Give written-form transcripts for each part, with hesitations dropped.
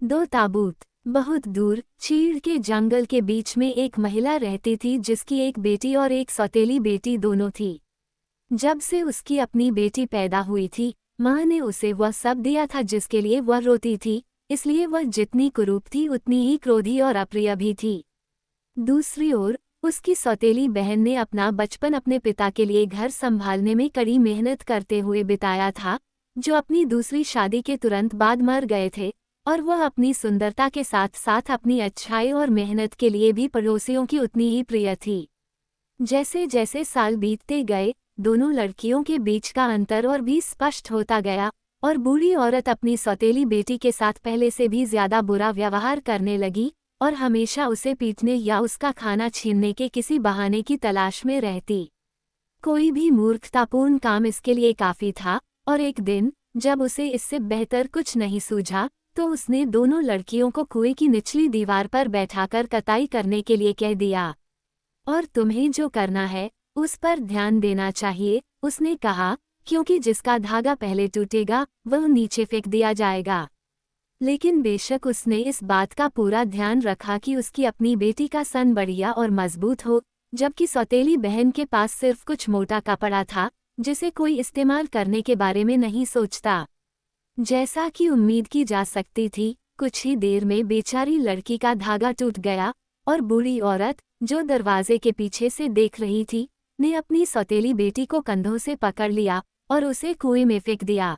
दो ताबूत। बहुत दूर चीड़ के जंगल के बीच में एक महिला रहती थी जिसकी एक बेटी और एक सौतेली बेटी दोनों थी। जब से उसकी अपनी बेटी पैदा हुई थी, माँ ने उसे वह सब दिया था जिसके लिए वह रोती थी, इसलिए वह जितनी कुरूप थी उतनी ही क्रोधी और अप्रिय भी थी। दूसरी ओर उसकी सौतेली बहन ने अपना बचपन अपने पिता के लिए घर संभालने में कड़ी मेहनत करते हुए बिताया था, जो अपनी दूसरी शादी के तुरंत बाद मर गए थे, और वह अपनी सुंदरता के साथ साथ अपनी अच्छाई और मेहनत के लिए भी पड़ोसियों की उतनी ही प्रिय थी। जैसे जैसे साल बीतते गए, दोनों लड़कियों के बीच का अंतर और भी स्पष्ट होता गया, और बूढ़ी औरत अपनी सौतेली बेटी के साथ पहले से भी ज्यादा बुरा व्यवहार करने लगी और हमेशा उसे पीटने या उसका खाना छीनने के किसी बहाने की तलाश में रहती। कोई भी मूर्खतापूर्ण काम इसके लिए काफी था, और एक दिन जब उसे इससे बेहतर कुछ नहीं सूझा, तो उसने दोनों लड़कियों को कुएं की निचली दीवार पर बैठाकर कताई करने के लिए कह दिया। और तुम्हें जो करना है उस पर ध्यान देना चाहिए, उसने कहा, क्योंकि जिसका धागा पहले टूटेगा वह नीचे फेंक दिया जाएगा। लेकिन बेशक उसने इस बात का पूरा ध्यान रखा कि उसकी अपनी बेटी का सन बढ़िया और मजबूत हो, जबकि सौतेली बहन के पास सिर्फ कुछ मोटा कपड़ा था जिसे कोई इस्तेमाल करने के बारे में नहीं सोचता। जैसा कि उम्मीद की जा सकती थी, कुछ ही देर में बेचारी लड़की का धागा टूट गया, और बूढ़ी औरत, जो दरवाजे के पीछे से देख रही थी, ने अपनी सौतेली बेटी को कंधों से पकड़ लिया और उसे कुएं में फेंक दिया।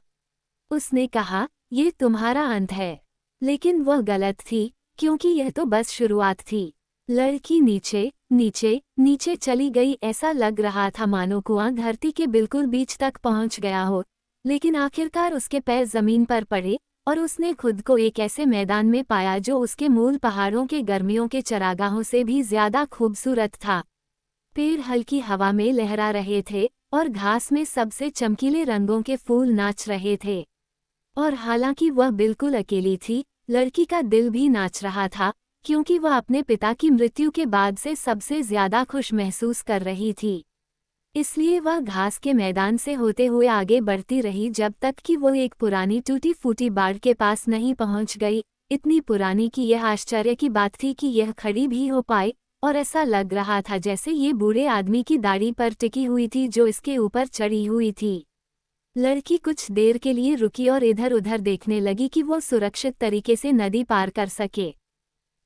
उसने कहा, ये तुम्हारा अंत है। लेकिन वह गलत थी, क्योंकि यह तो बस शुरुआत थी। लड़की नीचे नीचे नीचे चली गई, ऐसा लग रहा था मानो कुआं धरती के बिल्कुल बीच तक पहुंच गया हो, लेकिन आखिरकार उसके पैर जमीन पर पड़े और उसने खुद को एक ऐसे मैदान में पाया जो उसके मूल पहाड़ों के गर्मियों के चरागाहों से भी ज्यादा खूबसूरत था। पेड़ हल्की हवा में लहरा रहे थे और घास में सबसे चमकीले रंगों के फूल नाच रहे थे। और हालांकि वह बिल्कुल अकेली थी, लड़की का दिल भी नाच रहा था, क्योंकि वह अपने पिता की मृत्यु के बाद से सबसे ज्यादा खुश महसूस कर रही थी। इसलिए वह घास के मैदान से होते हुए आगे बढ़ती रही जब तक कि वो एक पुरानी टूटी फूटी बाड़ के पास नहीं पहुंच गई, इतनी पुरानी कि यह आश्चर्य की बात थी कि यह खड़ी भी हो पाई, और ऐसा लग रहा था जैसे ये बूढ़े आदमी की दाढ़ी पर टिकी हुई थी जो इसके ऊपर चढ़ी हुई थी। लड़की कुछ देर के लिए रुकी और इधर उधर देखने लगी कि वो सुरक्षित तरीके से नदी पार कर सके।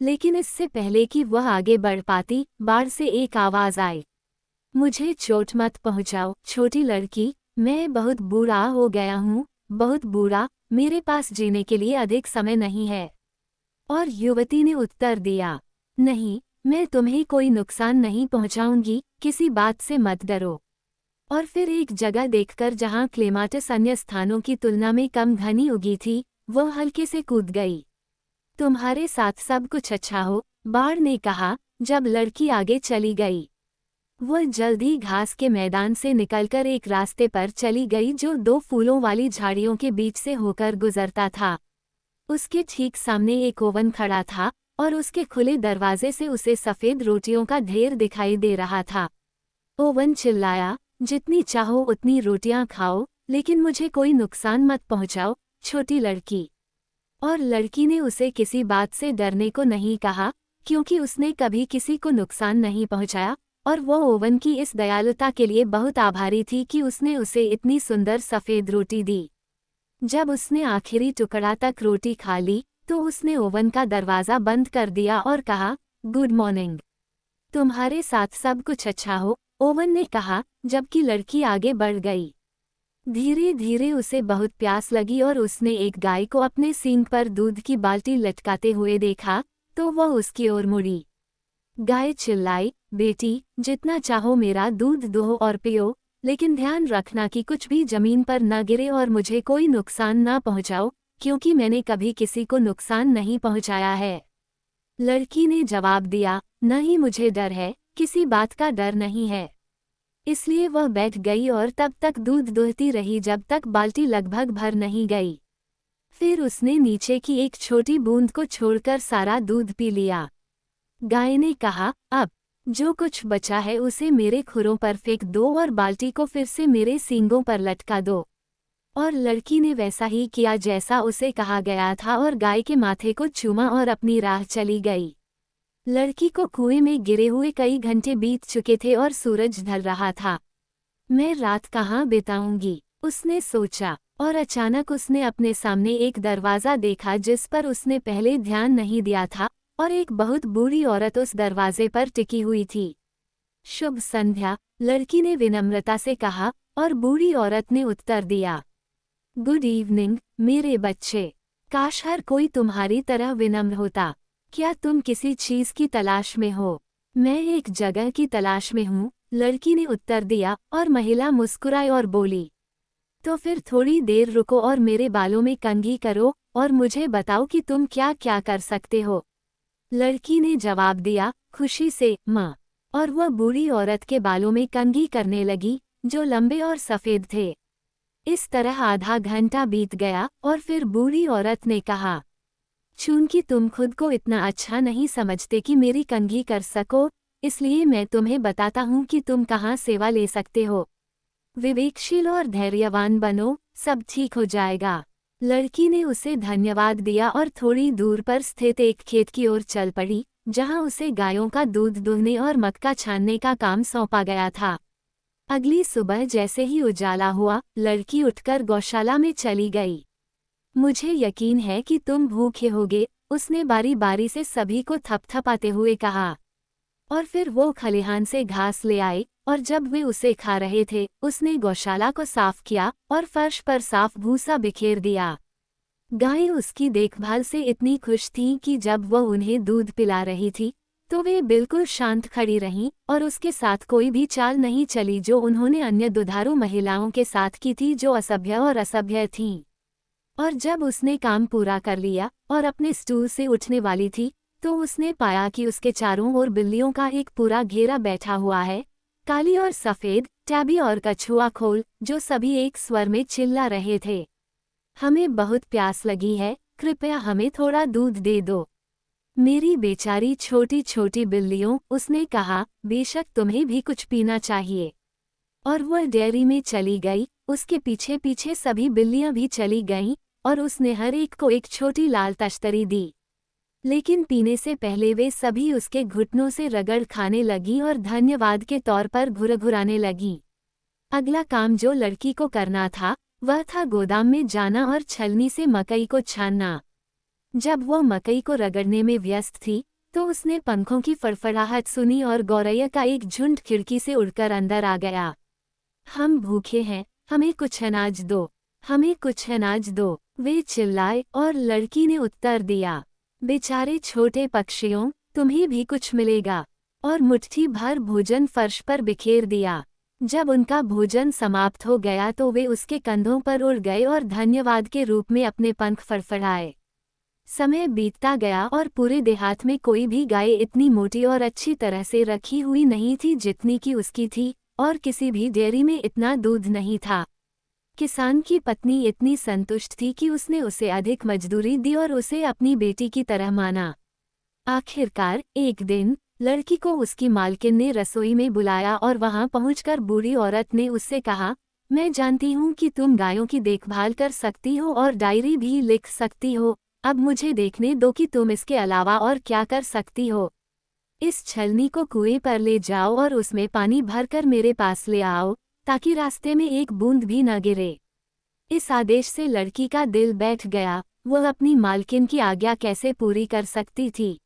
लेकिन इससे पहले कि वह आगे बढ़ पाती, बाढ़ से एक आवाज आई, मुझे चोट मत पहुंचाओ छोटी लड़की, मैं बहुत बूढ़ा हो गया हूँ, बहुत बूढ़ा, मेरे पास जीने के लिए अधिक समय नहीं है। और युवती ने उत्तर दिया, नहीं, मैं तुम्हें कोई नुकसान नहीं पहुंचाऊंगी, किसी बात से मत डरो। और फिर एक जगह देखकर जहां क्लेमाटिस अन्य स्थानों की तुलना में कम घनी उगी थी, वह हल्के से कूद गई। तुम्हारे साथ सब कुछ अच्छा हो, बाढ़ ने कहा, जब लड़की आगे चली गई। वह जल्द ही घास के मैदान से निकलकर एक रास्ते पर चली गई जो दो फूलों वाली झाड़ियों के बीच से होकर गुजरता था। उसके ठीक सामने एक ओवन खड़ा था, और उसके खुले दरवाजे से उसे सफेद रोटियों का ढेर दिखाई दे रहा था। ओवन चिल्लाया, जितनी चाहो उतनी रोटियां खाओ, लेकिन मुझे कोई नुकसान मत पहुंचाओ, छोटी लड़की। और लड़की ने उसे किसी बात से डरने को नहीं कहा, क्योंकि उसने कभी किसी को नुकसान नहीं पहुंचाया, और वो ओवन की इस दयालुता के लिए बहुत आभारी थी कि उसने उसे इतनी सुंदर सफ़ेद रोटी दी। जब उसने आखिरी टुकड़ा तक रोटी खा ली, तो उसने ओवन का दरवाज़ा बंद कर दिया और कहा, गुड मॉर्निंग। तुम्हारे साथ सब कुछ अच्छा हो, ओवन ने कहा, जबकि लड़की आगे बढ़ गई। धीरे धीरे उसे बहुत प्यास लगी और उसने एक गाय को अपने सींग पर दूध की बाल्टी लटकाते हुए देखा, तो वह उसकी ओर मुड़ी। गाय चिल्लाई, बेटी, जितना चाहो मेरा दूध दो और पियो, लेकिन ध्यान रखना कि कुछ भी जमीन पर न गिरे और मुझे कोई नुकसान न पहुंचाओ, क्योंकि मैंने कभी किसी को नुकसान नहीं पहुंचाया है। लड़की ने जवाब दिया, न ही मुझे डर है, किसी बात का डर नहीं है। इसलिए वह बैठ गई और तब तक दूध दूहती रही जब तक बाल्टी लगभग भर नहीं गई। फिर उसने नीचे की एक छोटी बूंद को छोड़कर सारा दूध पी लिया। गाय ने कहा, अब जो कुछ बचा है उसे मेरे खुरों पर फेंक दो और बाल्टी को फिर से मेरे सींगों पर लटका दो। और लड़की ने वैसा ही किया जैसा उसे कहा गया था और गाय के माथे को चूमा और अपनी राह चली गई। लड़की को कुएं में गिरे हुए कई घंटे बीत चुके थे और सूरज ढल रहा था। मैं रात कहाँ बिताऊंगी, उसने सोचा, और अचानक उसने अपने सामने एक दरवाज़ा देखा जिस पर उसने पहले ध्यान नहीं दिया था, और एक बहुत बूढ़ी औरत उस दरवाजे पर टिकी हुई थी। शुभ संध्या, लड़की ने विनम्रता से कहा, और बूढ़ी औरत ने उत्तर दिया, गुड इवनिंग मेरे बच्चे। काश हर कोई तुम्हारी तरह विनम्र होता। क्या तुम किसी चीज की तलाश में हो? मैं एक जगह की तलाश में हूँ, लड़की ने उत्तर दिया, और महिला मुस्कुराई और बोली, तो फिर थोड़ी देर रुको और मेरे बालों में कंघी करो और मुझे बताओ कि तुम क्या क्या कर सकते हो। लड़की ने जवाब दिया, खुशी से माँ। और वह बूढ़ी औरत के बालों में कंघी करने लगी, जो लंबे और सफ़ेद थे। इस तरह आधा घंटा बीत गया और फिर बूढ़ी औरत ने कहा, चूंकि तुम खुद को इतना अच्छा नहीं समझते कि मेरी कंघी कर सको, इसलिए मैं तुम्हें बताता हूँ कि तुम कहाँ सेवा ले सकते हो। विवेकशील और धैर्यवान बनो, सब ठीक हो जाएगा। लड़की ने उसे धन्यवाद दिया और थोड़ी दूर पर स्थित एक खेत की ओर चल पड़ी, जहाँ उसे गायों का दूध दुहने और मक्का छानने का काम सौंपा गया था। अगली सुबह जैसे ही उजाला हुआ, लड़की उठकर गौशाला में चली गई। मुझे यकीन है कि तुम भूखे होगे, उसने बारी बारी से सभी को थपथपाते हुए कहा। और फिर वो खलिहान से घास ले आए, और जब वे उसे खा रहे थे, उसने गौशाला को साफ किया और फर्श पर साफ भूसा बिखेर दिया। गायें उसकी देखभाल से इतनी खुश थीं कि जब वह उन्हें दूध पिला रही थी, तो वे बिल्कुल शांत खड़ी रहीं और उसके साथ कोई भी चाल नहीं चली जो उन्होंने अन्य दुधारू महिलाओं के साथ की थी जो असभ्य और असभ्य थीं। और जब उसने काम पूरा कर लिया और अपने स्टूल से उठने वाली थी, तो उसने पाया कि उसके चारों ओर बिल्लियों का एक पूरा घेरा बैठा हुआ है, काली और सफ़ेद, टैबी और कछुआ खोल, जो सभी एक स्वर में चिल्ला रहे थे, हमें बहुत प्यास लगी है, कृपया हमें थोड़ा दूध दे दो। मेरी बेचारी छोटी छोटी बिल्लियों, उसने कहा, बेशक तुम्हें भी कुछ पीना चाहिए। और वह डेयरी में चली गई, उसके पीछे पीछे सभी बिल्लियां भी चली गईं, और उसने हर एक को एक छोटी लाल तश्तरी दी। लेकिन पीने से पहले वे सभी उसके घुटनों से रगड़ खाने लगीं और धन्यवाद के तौर पर घुरघुराने लगीं। अगला काम जो लड़की को करना था, वह था गोदाम में जाना और छलनी से मकई को छानना। जब वह मकई को रगड़ने में व्यस्त थी, तो उसने पंखों की फड़फड़ाहट सुनी और गौरैया का एक झुंड खिड़की से उड़कर अंदर आ गया। हम भूखे हैं, हमें कुछ अनाज दो, हमें कुछ अनाज दो, वे चिल्लाए, और लड़की ने उत्तर दिया, बेचारे छोटे पक्षियों, तुम्हें भी कुछ मिलेगा। और मुट्ठी भर भोजन फर्श पर बिखेर दिया। जब उनका भोजन समाप्त हो गया तो वे उसके कंधों पर उड़ गए और धन्यवाद के रूप में अपने पंख फड़फड़ाए। समय बीतता गया और पूरे देहात में कोई भी गाय इतनी मोटी और अच्छी तरह से रखी हुई नहीं थी जितनी कि उसकी थी, और किसी भी डेयरी में इतना दूध नहीं था। किसान की पत्नी इतनी संतुष्ट थी कि उसने उसे अधिक मजदूरी दी और उसे अपनी बेटी की तरह माना। आखिरकार एक दिन लड़की को उसकी मालकिन ने रसोई में बुलाया और वहां पहुंचकर बूढ़ी औरत ने उससे कहा, मैं जानती हूं कि तुम गायों की देखभाल कर सकती हो और डायरी भी लिख सकती हो, अब मुझे देखने दो कि तुम इसके अलावा और क्या कर सकती हो। इस छलनी को कुएं पर ले जाओ और उसमें पानी भरकर मेरे पास ले आओ, ताकि रास्ते में एक बूंद भी न गिरे। इस आदेश से लड़की का दिल बैठ गया, वह अपनी मालकिन की आज्ञा कैसे पूरी कर सकती थी।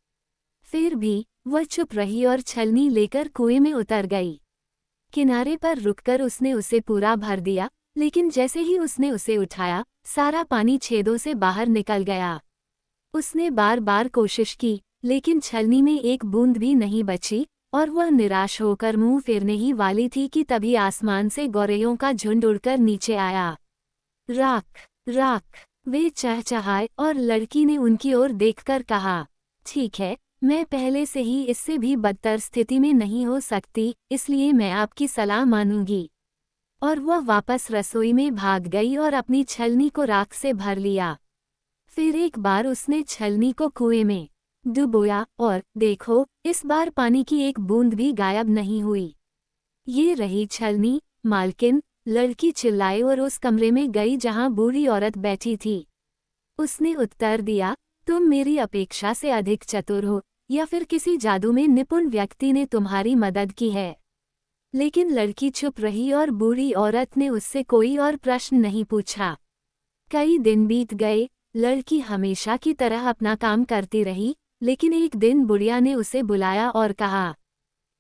फिर भी वह चुप रही और छलनी लेकर कुएं में उतर गई। किनारे पर रुककर उसने उसे पूरा भर दिया, लेकिन जैसे ही उसने उसे उठाया, सारा पानी छेदों से बाहर निकल गया। उसने बार बार कोशिश की, लेकिन छलनी में एक बूंद भी नहीं बची, और वह निराश होकर मुंह फेरने ही वाली थी कि तभी आसमान से गौरैयों का झुंड उड़कर नीचे आया। राख राख, वे चहचहाए और लड़की ने उनकी ओर देखकर कहा, ठीक है, मैं पहले से ही इससे भी बदतर स्थिति में नहीं हो सकती, इसलिए मैं आपकी सलाह मानूंगी। और वह वापस रसोई में भाग गई और अपनी छलनी को राख से भर लिया। फिर एक बार उसने छलनी को कुएं में डुबोया और देखो, इस बार पानी की एक बूंद भी गायब नहीं हुई। ये रही छलनी, मालकिन, लड़की चिल्लाई और उस कमरे में गई जहां बूढ़ी औरत बैठी थी। उसने उत्तर दिया, तुम मेरी अपेक्षा से अधिक चतुर हो, या फिर किसी जादू में निपुण व्यक्ति ने तुम्हारी मदद की है। लेकिन लड़की चुप रही और बूढ़ी औरत ने उससे कोई और प्रश्न नहीं पूछा। कई दिन बीत गए, लड़की हमेशा की तरह अपना काम करती रही, लेकिन एक दिन बुढ़िया ने उसे बुलाया और कहा,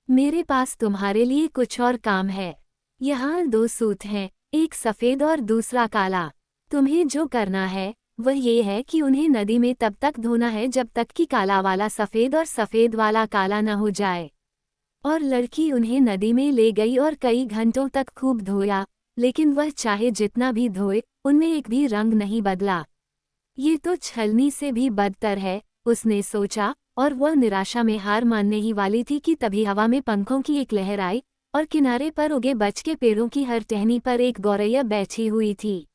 मेरे पास तुम्हारे लिए कुछ और काम है। यहाँ 2 सूत हैं, एक सफ़ेद और दूसरा काला। तुम्हें जो करना है वह ये है कि उन्हें नदी में तब तक धोना है जब तक कि काला वाला सफ़ेद और सफ़ेद वाला काला न हो जाए। और लड़की उन्हें नदी में ले गई और कई घंटों तक खूब धोया, लेकिन वह चाहे जितना भी धोए, उनमें एक भी रंग नहीं बदला। ये तो छलनी से भी बदतर है, उसने सोचा, और वह निराशा में हार मानने ही वाली थी कि तभी हवा में पंखों की एक लहर आई और किनारे पर उगे बच के पेड़ों की हर टहनी पर एक गौरैया बैठी हुई थी।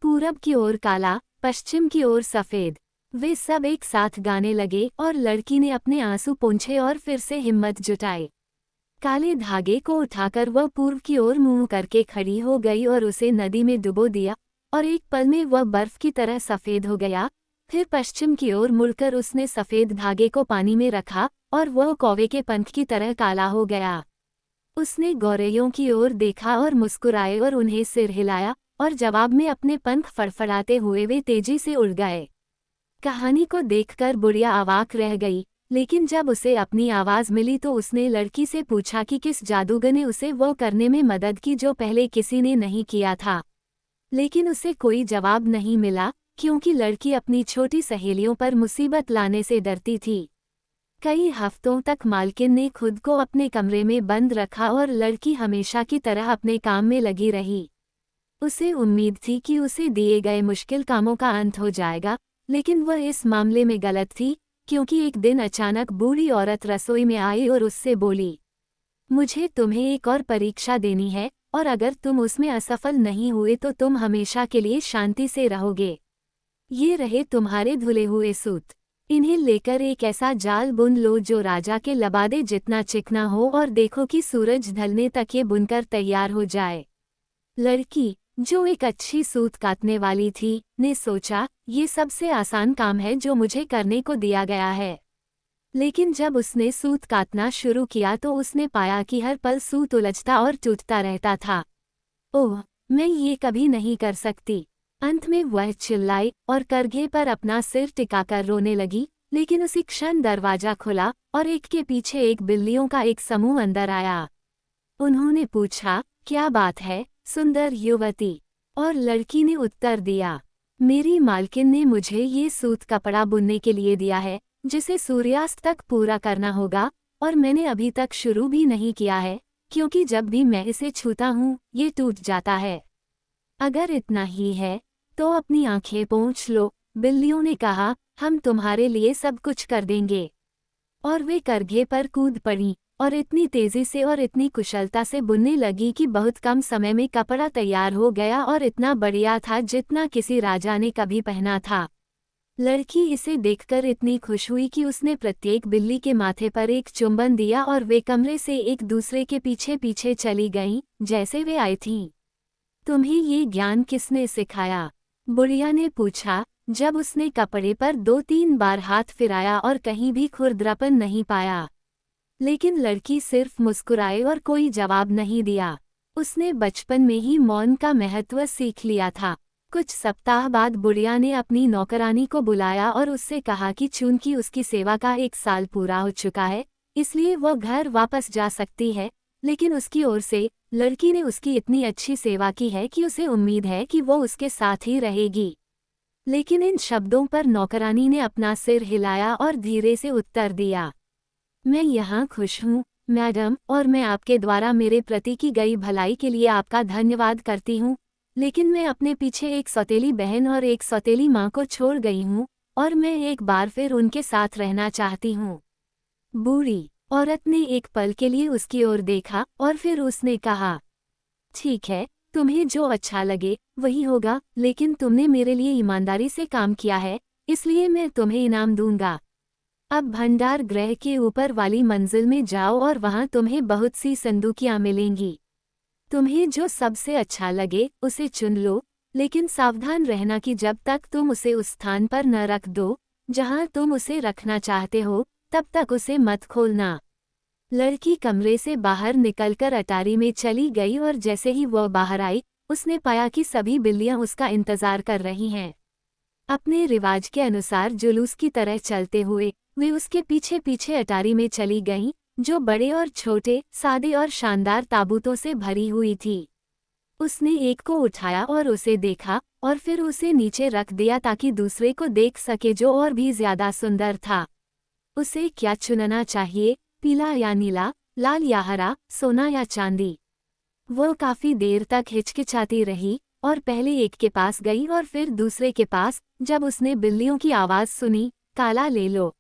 पूरब की ओर काला, पश्चिम की ओर सफ़ेद। वे सब एक साथ गाने लगे और लड़की ने अपने आंसू पोंछे और फिर से हिम्मत जुटाई। काले धागे को उठाकर वह पूर्व की ओर मुंह करके खड़ी हो गई और उसे नदी में डुबो दिया, और एक पल में वह बर्फ की तरह सफ़ेद हो गया। फिर पश्चिम की ओर मुड़कर उसने सफ़ेद धागे को पानी में रखा और वह कौवे के पंख की तरह काला हो गया। उसने गौरैयों की ओर देखा और मुस्कुराए और उन्हें सिर हिलाया, और जवाब में अपने पंख फड़फड़ाते हुए वे तेजी से उड़ गए। कहानी को देखकर बुढ़िया अवाक रह गई, लेकिन जब उसे अपनी आवाज़ मिली तो उसने लड़की से पूछा कि किस जादूगर ने उसे वो करने में मदद की जो पहले किसी ने नहीं किया था। लेकिन उसे कोई जवाब नहीं मिला, क्योंकि लड़की अपनी छोटी सहेलियों पर मुसीबत लाने से डरती थी। कई हफ्तों तक मालकिन ने खुद को अपने कमरे में बंद रखा और लड़की हमेशा की तरह अपने काम में लगी रही। उसे उम्मीद थी कि उसे दिए गए मुश्किल कामों का अंत हो जाएगा, लेकिन वह इस मामले में गलत थी, क्योंकि एक दिन अचानक बूढ़ी औरत रसोई में आई और उससे बोली, मुझे तुम्हें एक और परीक्षा देनी है, और अगर तुम उसमें असफल नहीं हुए तो तुम हमेशा के लिए शांति से रहोगे। ये रहे तुम्हारे धुले हुए सूत। इन्हें लेकर एक ऐसा जाल बुन लो जो राजा के लबादे जितना चिकना हो, और देखो कि सूरज ढलने तक ये बुनकर तैयार हो जाए। लड़की, जो एक अच्छी सूत काटने वाली थी, ने सोचा, ये सबसे आसान काम है जो मुझे करने को दिया गया है। लेकिन जब उसने सूत काटना शुरू किया तो उसने पाया कि हर पल सूत उलझता और टूटता रहता था। ओह, मैं ये कभी नहीं कर सकती। अंत में वह चिल्लाई और करघे पर अपना सिर टिकाकर रोने लगी, लेकिन उसी क्षण दरवाजा खुला और एक के पीछे एक बिल्लियों का एक समूह अंदर आया। उन्होंने पूछा, क्या बात है, सुंदर युवती? और लड़की ने उत्तर दिया, मेरी मालकिन ने मुझे ये सूत कपड़ा बुनने के लिए दिया है, जिसे सूर्यास्त तक पूरा करना होगा, और मैंने अभी तक शुरू भी नहीं किया है, क्योंकि जब भी मैं इसे छूता हूँ, ये टूट जाता है। अगर इतना ही है, तो अपनी आंखें पोंछ लो, बिल्लियों ने कहा, हम तुम्हारे लिए सब कुछ कर देंगे। और वे करघे पर कूद पड़ी, और इतनी तेजी से और इतनी कुशलता से बुनने लगी कि बहुत कम समय में कपड़ा तैयार हो गया और इतना बढ़िया था जितना किसी राजा ने कभी पहना था। लड़की इसे देखकर इतनी खुश हुई कि उसने प्रत्येक बिल्ली के माथे पर एक चुंबन दिया और वे कमरे से एक दूसरे के पीछे पीछे चली गईं, जैसे वे आई थीं। तुम्हें ये ज्ञान किसने सिखाया? बुढ़िया ने पूछा, जब उसने कपड़े पर 2-3 बार हाथ फिराया और कहीं भी खुरदरापन नहीं पाया। लेकिन लड़की सिर्फ मुस्कुराई और कोई जवाब नहीं दिया। उसने बचपन में ही मौन का महत्व सीख लिया था। कुछ सप्ताह बाद बुढ़िया ने अपनी नौकरानी को बुलाया और उससे कहा कि चूंकि उसकी सेवा का 1 साल पूरा हो चुका है, इसलिए वह घर वापस जा सकती है, लेकिन उसकी ओर से लड़की ने उसकी इतनी अच्छी सेवा की है कि उसे उम्मीद है कि वो उसके साथ ही रहेगी। लेकिन इन शब्दों पर नौकरानी ने अपना सिर हिलाया और धीरे से उत्तर दिया, मैं यहाँ खुश हूँ, मैडम, और मैं आपके द्वारा मेरे प्रति की गई भलाई के लिए आपका धन्यवाद करती हूँ, लेकिन मैं अपने पीछे एक सौतेली बहन और एक सौतेली माँ को छोड़ गई हूँ, और मैं एक बार फिर उनके साथ रहना चाहती हूँ। बूढ़ी औरत ने एक पल के लिए उसकी ओर देखा और फिर उसने कहा, ठीक है, तुम्हें जो अच्छा लगे वही होगा, लेकिन तुमने मेरे लिए ईमानदारी से काम किया है, इसलिए मैं तुम्हें इनाम दूंगा। अब भंडार गृह के ऊपर वाली मंजिल में जाओ और वहां तुम्हें बहुत सी संदूकियां मिलेंगी। तुम्हें जो सबसे अच्छा लगे उसे चुन लो, लेकिन सावधान रहना कि जब तक तुम उसे उस स्थान पर न रख दो जहां तुम उसे रखना चाहते हो, तब तक उसे मत खोलना। लड़की कमरे से बाहर निकलकर अटारी में चली गई और जैसे ही वह बाहर आई, उसने पाया कि सभी बिल्लियां उसका इंतजार कर रही हैं। अपने रिवाज के अनुसार जुलूस की तरह चलते हुए वे उसके पीछे पीछे अटारी में चली गईं, जो बड़े और छोटे, सादे और शानदार ताबूतों से भरी हुई थी। उसने एक को उठाया और उसे देखा और फिर उसे नीचे रख दिया ताकि दूसरे को देख सके जो और भी ज्यादा सुंदर था। उसे क्या चुनना चाहिए, पीला या नीला, लाल या हरा, सोना या चांदी? वो काफी देर तक हिचकिचाती रही और पहले एक के पास गई और फिर दूसरे के पास। जब उसने बिल्लियों की आवाज सुनी, काला ले लो,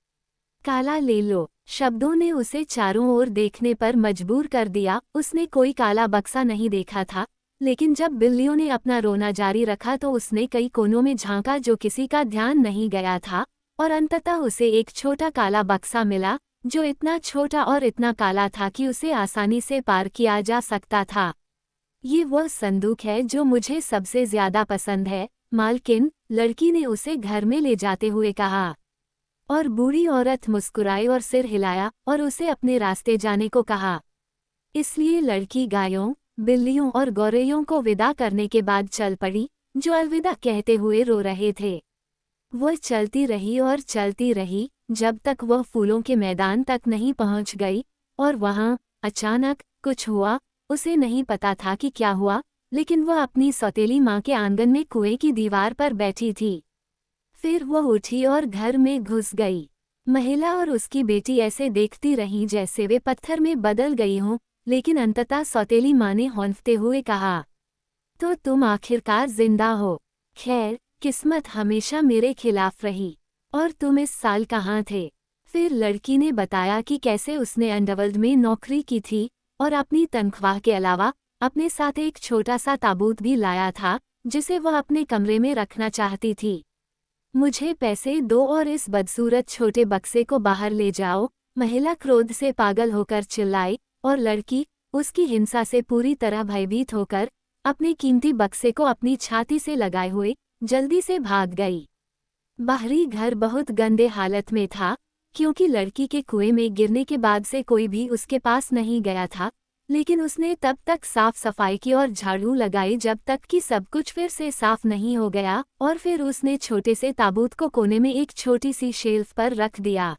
काला ले लो, शब्दों ने उसे चारों ओर देखने पर मजबूर कर दिया। उसने कोई काला बक्सा नहीं देखा था, लेकिन जब बिल्लियों ने अपना रोना जारी रखा तो उसने कई कोनों में झांका जो किसी का ध्यान नहीं गया था, और अंततः उसे एक छोटा काला बक्सा मिला जो इतना छोटा और इतना काला था कि उसे आसानी से पार किया जा सकता था। ये वह संदूक है जो मुझे सबसे ज्यादा पसंद है, मालकिन, लड़की ने उसे घर में ले जाते हुए कहा। और बूढ़ी औरत मुस्कुराई और सिर हिलाया और उसे अपने रास्ते जाने को कहा। इसलिए लड़की गायों, बिल्लियों और गौरैयों को विदा करने के बाद चल पड़ी, जो अलविदा कहते हुए रो रहे थे। वह चलती रही और चलती रही जब तक वह फूलों के मैदान तक नहीं पहुंच गई, और वहां अचानक कुछ हुआ। उसे नहीं पता था कि क्या हुआ, लेकिन वह अपनी सौतेली माँ के आंगन में कुएं की दीवार पर बैठी थी। फिर वह उठी और घर में घुस गई। महिला और उसकी बेटी ऐसे देखती रहीं जैसे वे पत्थर में बदल गई हों, लेकिन अंततः सौतेली माँ ने हौंफते हुए कहा, तो तुम आखिरकार जिंदा हो। खैर, किस्मत हमेशा मेरे खिलाफ रही। और तुम इस साल कहाँ थे? फिर लड़की ने बताया कि कैसे उसने अंडरवर्ल्ड में नौकरी की थी और अपनी तनख्वाह के अलावा अपने साथ एक छोटा सा ताबूत भी लाया था जिसे वह अपने कमरे में रखना चाहती थी। मुझे पैसे दो और इस बदसूरत छोटे बक्से को बाहर ले जाओ, महिला क्रोध से पागल होकर चिल्लाई, और लड़की, उसकी हिंसा से पूरी तरह भयभीत होकर, अपने कीमती बक्से को अपनी छाती से लगाए हुए जल्दी से भाग गई। बाहरी घर बहुत गंदे हालत में था, क्योंकि लड़की के कुएं में गिरने के बाद से कोई भी उसके पास नहीं गया था, लेकिन उसने तब तक साफ सफाई की और झाड़ू लगाई जब तक कि सब कुछ फिर से साफ नहीं हो गया, और फिर उसने छोटे से ताबूत को कोने में एक छोटी सी शेल्फ पर रख दिया।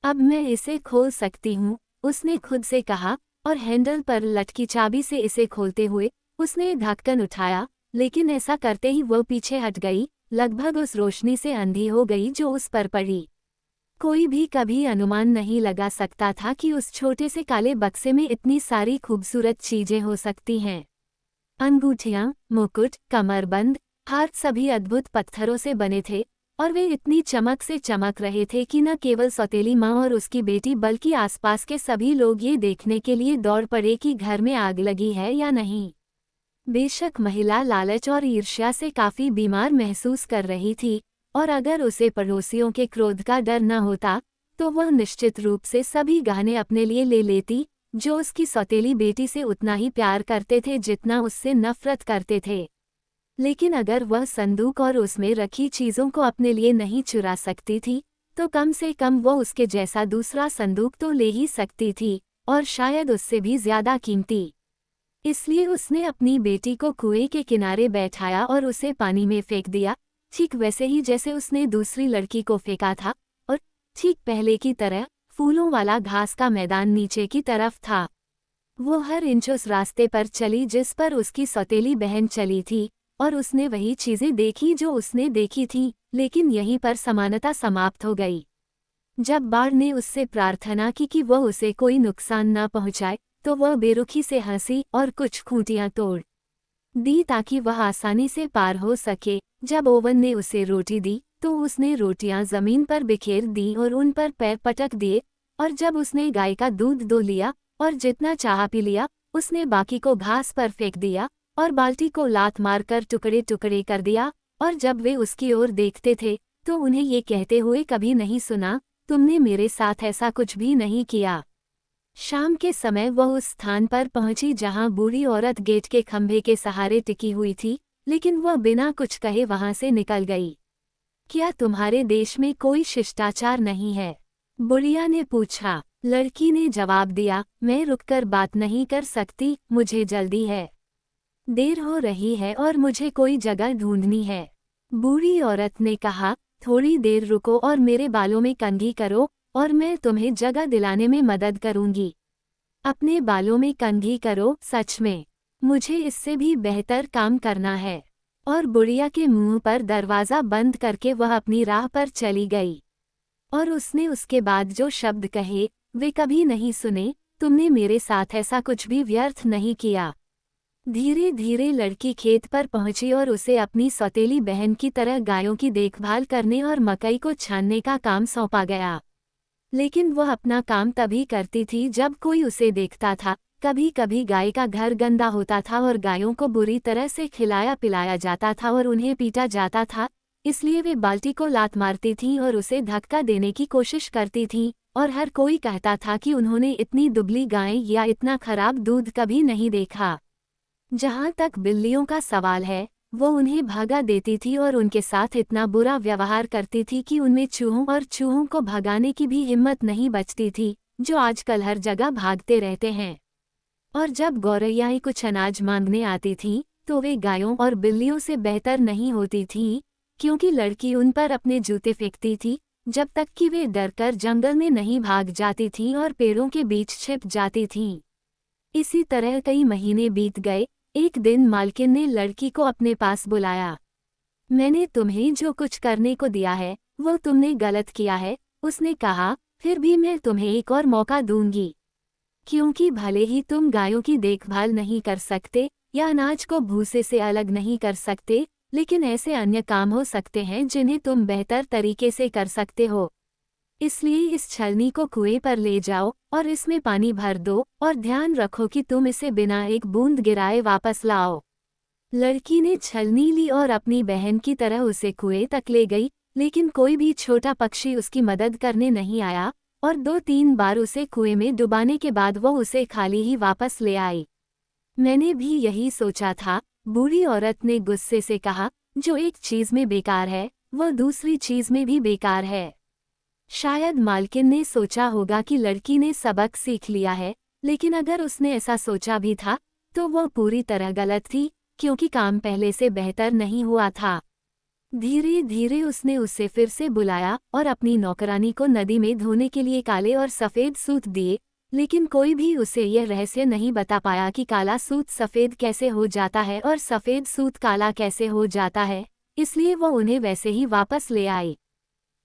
अब मैं इसे खोल सकती हूँ, उसने खुद से कहा, और हैंडल पर लटकी चाबी से इसे खोलते हुए उसने ढक्कन उठाया, लेकिन ऐसा करते ही वह पीछे हट गई, लगभग उस रोशनी से अंधी हो गई जो उस पर पड़ी। कोई भी कभी अनुमान नहीं लगा सकता था कि उस छोटे से काले बक्से में इतनी सारी खूबसूरत चीजें हो सकती हैं। अंगूठियां, मुकुट, कमरबंद, हार सभी अद्भुत पत्थरों से बने थे, और वे इतनी चमक से चमक रहे थे कि न केवल सौतेली माँ और उसकी बेटी बल्कि आसपास के सभी लोग ये देखने के लिए दौड़ पड़े कि घर में आग लगी है या नहीं। बेशक महिला लालच और ईर्ष्या से काफी बीमार महसूस कर रही थी, और अगर उसे पड़ोसियों के क्रोध का डर न होता तो वह निश्चित रूप से सभी गहने अपने लिए ले लेती, जो उसकी सौतेली बेटी से उतना ही प्यार करते थे जितना उससे नफरत करते थे। लेकिन अगर वह संदूक और उसमें रखी चीजों को अपने लिए नहीं चुरा सकती थी, तो कम से कम वह उसके जैसा दूसरा संदूक तो ले ही सकती थी, और शायद उससे भी ज्यादा कीमती। इसलिए उसने अपनी बेटी को कुएं के किनारे बैठाया और उसे पानी में फेंक दिया, ठीक वैसे ही जैसे उसने दूसरी लड़की को फेंका था, और ठीक पहले की तरह फूलों वाला घास का मैदान नीचे की तरफ था। वो हर इंच उस रास्ते पर चली जिस पर उसकी सौतेली बहन चली थी, और उसने वही चीजें देखी जो उसने देखी थी, लेकिन यहीं पर समानता समाप्त हो गई। जब बाढ़ ने उससे प्रार्थना की कि वह उसे कोई नुकसान न पहुंचाए, तो वह बेरुखी से हंसी और कुछ खूंटियां तोड़ दी ताकि वह आसानी से पार हो सके। जब ओवन ने उसे रोटी दी तो उसने रोटियां जमीन पर बिखेर दी और उन पर पैर पटक दिए, और जब उसने गाय का दूध दो लिया और जितना चाहा पी लिया, उसने बाकी को घास पर फेंक दिया और बाल्टी को लात मारकर टुकड़े टुकड़े कर दिया। और जब वे उसकी ओर देखते थे तो उन्हें ये कहते हुए कभी नहीं सुना, तुमने मेरे साथ ऐसा कुछ भी नहीं किया। शाम के समय वह उस स्थान पर पहुंची जहां बूढ़ी औरत गेट के खंभे के सहारे टिकी हुई थी, लेकिन वह बिना कुछ कहे वहां से निकल गई। क्या तुम्हारे देश में कोई शिष्टाचार नहीं है? बुढ़िया ने पूछा। लड़की ने जवाब दिया, मैं रुककर बात नहीं कर सकती, मुझे जल्दी है। देर हो रही है और मुझे कोई जगह ढूंढनी है। बूढ़ी औरत ने कहा, थोड़ी देर रुको और मेरे बालों में कंघी करो और मैं तुम्हें जगह दिलाने में मदद करूंगी। अपने बालों में कंघी करो, सच में। मुझे इससे भी बेहतर काम करना है। और बुढ़िया के मुंह पर दरवाज़ा बंद करके वह अपनी राह पर चली गई। और उसने उसके बाद जो शब्द कहे वे कभी नहीं सुने, तुमने मेरे साथ ऐसा कुछ भी व्यर्थ नहीं किया। धीरे धीरे लड़की खेत पर पहुंची और उसे अपनी सौतेली बहन की तरह गायों की देखभाल करने और मकई को छानने का काम सौंपा गया। लेकिन वह अपना काम तभी करती थी जब कोई उसे देखता था। कभी कभी गाय का घर गंदा होता था और गायों को बुरी तरह से खिलाया पिलाया जाता था और उन्हें पीटा जाता था, इसलिए वे बाल्टी को लात मारती थीं और उसे धक्का देने की कोशिश करती थीं, और हर कोई कहता था कि उन्होंने इतनी दुबली गाय या इतना खराब दूध कभी नहीं देखा। जहाँ तक बिल्लियों का सवाल है, वो उन्हें भगा देती थी और उनके साथ इतना बुरा व्यवहार करती थी कि उनमें चूहों को भगाने की भी हिम्मत नहीं बचती थी, जो आजकल हर जगह भागते रहते हैं। और जब गौरैयाएं कुछ अनाज मांगने आती थीं, तो वे गायों और बिल्लियों से बेहतर नहीं होती थीं, क्योंकि लड़की उन पर अपने जूते फेंकती थी, जब तक कि वे डरकर जंगल में नहीं भाग जाती थीं और पेड़ों के बीच छिप जाती थीं। इसी तरह कई महीने बीत गए। एक दिन मालकिन ने लड़की को अपने पास बुलाया। मैंने तुम्हें जो कुछ करने को दिया है वो तुमने गलत किया है, उसने कहा, फिर भी मैं तुम्हें एक और मौका दूंगी। क्योंकि भले ही तुम गायों की देखभाल नहीं कर सकते या अनाज को भूसे से अलग नहीं कर सकते, लेकिन ऐसे अन्य काम हो सकते हैं जिन्हें तुम बेहतर तरीके से कर सकते हो। इसलिए इस छलनी को कुएं पर ले जाओ और इसमें पानी भर दो और ध्यान रखो कि तुम इसे बिना एक बूंद गिराए वापस लाओ। लड़की ने छलनी ली और अपनी बहन की तरह उसे कुएं तक ले गई, लेकिन कोई भी छोटा पक्षी उसकी मदद करने नहीं आया और 2-3 बार उसे कुएं में डुबाने के बाद वो उसे खाली ही वापस ले आई। मैंने भी यही सोचा था, बूढ़ी औरत ने गुस्से से कहा, जो एक चीज में बेकार है वह दूसरी चीज में भी बेकार है। शायद मालकिन ने सोचा होगा कि लड़की ने सबक सीख लिया है, लेकिन अगर उसने ऐसा सोचा भी था तो वह पूरी तरह गलत थी, क्योंकि काम पहले से बेहतर नहीं हुआ था। धीरे धीरे उसने उसे फिर से बुलाया और अपनी नौकरानी को नदी में धोने के लिए काले और सफ़ेद सूत दिए, लेकिन कोई भी उसे यह रहस्य नहीं बता पाया कि काला सूत सफ़ेद कैसे हो जाता है और सफ़ेद सूत काला कैसे हो जाता है, इसलिए वह उन्हें वैसे ही वापस ले आई।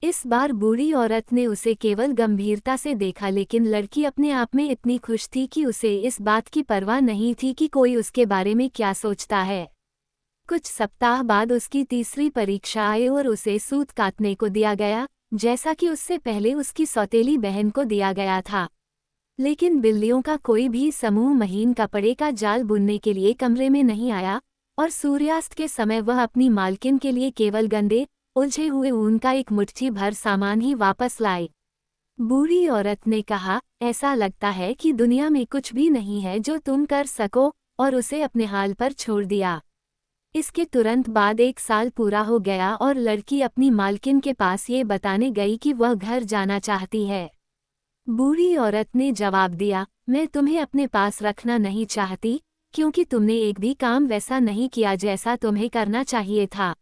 इस बार बूढ़ी औरत ने उसे केवल गंभीरता से देखा, लेकिन लड़की अपने आप में इतनी खुश थी कि उसे इस बात की परवाह नहीं थी कि कोई उसके बारे में क्या सोचता है। कुछ सप्ताह बाद उसकी तीसरी परीक्षा आई और उसे सूत काटने को दिया गया, जैसा कि उससे पहले उसकी सौतेली बहन को दिया गया था। लेकिन बिल्लियों का कोई भी समूह महीन कपड़े का जाल बुनने के लिए कमरे में नहीं आया, और सूर्यास्त के समय वह अपनी मालकिन के लिए केवल गंदे उलझे हुए ऊन का एक मुट्ठी भर सामान ही वापस लाई। बूढ़ी औरत ने कहा, ऐसा लगता है कि दुनिया में कुछ भी नहीं है जो तुम कर सको, और उसे अपने हाल पर छोड़ दिया। इसके तुरंत बाद 1 साल पूरा हो गया और लड़की अपनी मालकिन के पास ये बताने गई कि वह घर जाना चाहती है। बूढ़ी औरत ने जवाब दिया, मैं तुम्हें अपने पास रखना नहीं चाहती, क्योंकि तुमने एक भी काम वैसा नहीं किया जैसा तुम्हें करना चाहिए था।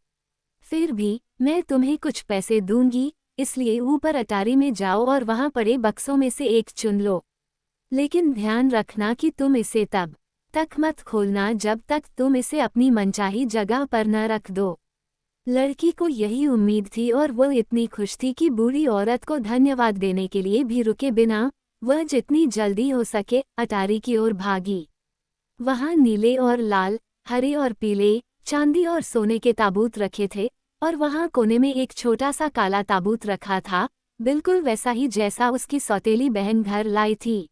फिर भी मैं तुम्हें कुछ पैसे दूंगी, इसलिए ऊपर अटारी में जाओ और वहां पड़े बक्सों में से एक चुन लो। लेकिन ध्यान रखना कि तुम इसे तब तक मत खोलना जब तक तुम इसे अपनी मनचाही जगह पर न रख दो। लड़की को यही उम्मीद थी और वह इतनी खुश थी कि बूढ़ी औरत को धन्यवाद देने के लिए भी रुके बिना वह जितनी जल्दी हो सके अटारी की ओर भागी। वहां नीले और लाल, हरे और पीले, चांदी और सोने के ताबूत रखे थे, और वहां कोने में एक छोटा सा काला ताबूत रखा था, बिल्कुल वैसा ही जैसा उसकी सौतेली बहन घर लाई थी।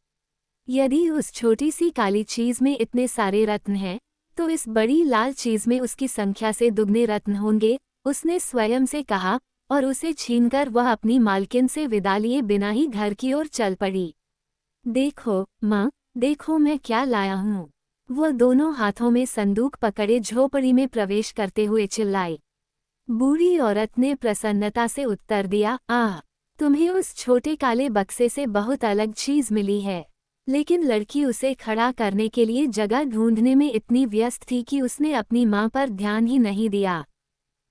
यदि उस छोटी सी काली चीज में इतने सारे रत्न हैं, तो इस बड़ी लाल चीज में उसकी संख्या से दुगने रत्न होंगे, उसने स्वयं से कहा, और उसे छीनकर वह अपनी मालकिन से विदा लिए बिना ही घर की ओर चल पड़ी। देखो माँ, देखो मैं क्या लाया हूँ। वो दोनों हाथों में संदूक पकड़े झोपड़ी में प्रवेश करते हुए चिल्लाई। बूढ़ी औरत ने प्रसन्नता से उत्तर दिया, आह, तुम्हें उस छोटे काले बक्से से बहुत अलग चीज मिली है। लेकिन लड़की उसे खड़ा करने के लिए जगह ढूंढने में इतनी व्यस्त थी कि उसने अपनी माँ पर ध्यान ही नहीं दिया।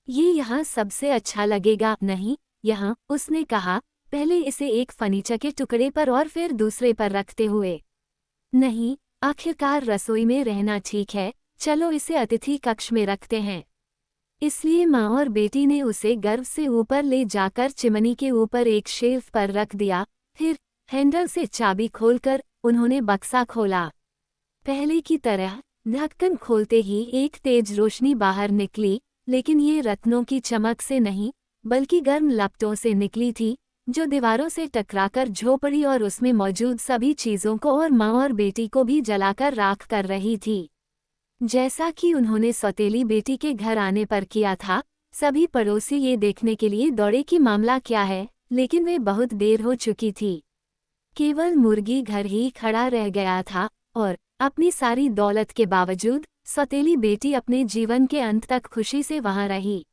ये यहाँ सबसे अच्छा लगेगा, नहीं यहाँ, उसने कहा, पहले इसे एक फर्नीचर के टुकड़े पर और फिर दूसरे पर रखते हुए। नहीं, आखिरकार रसोई में रहना ठीक है, चलो इसे अतिथि कक्ष में रखते हैं। इसलिए माँ और बेटी ने उसे गर्व से ऊपर ले जाकर चिमनी के ऊपर एक शेल्फ पर रख दिया। फिर हैंडल से चाबी खोलकर उन्होंने बक्सा खोला। पहले की तरह ढक्कन खोलते ही एक तेज रोशनी बाहर निकली, लेकिन ये रत्नों की चमक से नहीं, बल्कि गर्म लपटों से निकली थी, जो दीवारों से टकराकर झोपड़ी और उसमें मौजूद सभी चीज़ों को और माँ और बेटी को भी जलाकर राख कर रही थी। जैसा कि उन्होंने सौतेली बेटी के घर आने पर किया था, सभी पड़ोसी ये देखने के लिए दौड़े कि मामला क्या है, लेकिन वे बहुत देर हो चुकी थी। केवल मुर्गी घर ही खड़ा रह गया था, और अपनी सारी दौलत के बावजूद सौतेली बेटी अपने जीवन के अंत तक खुशी से वहां रही।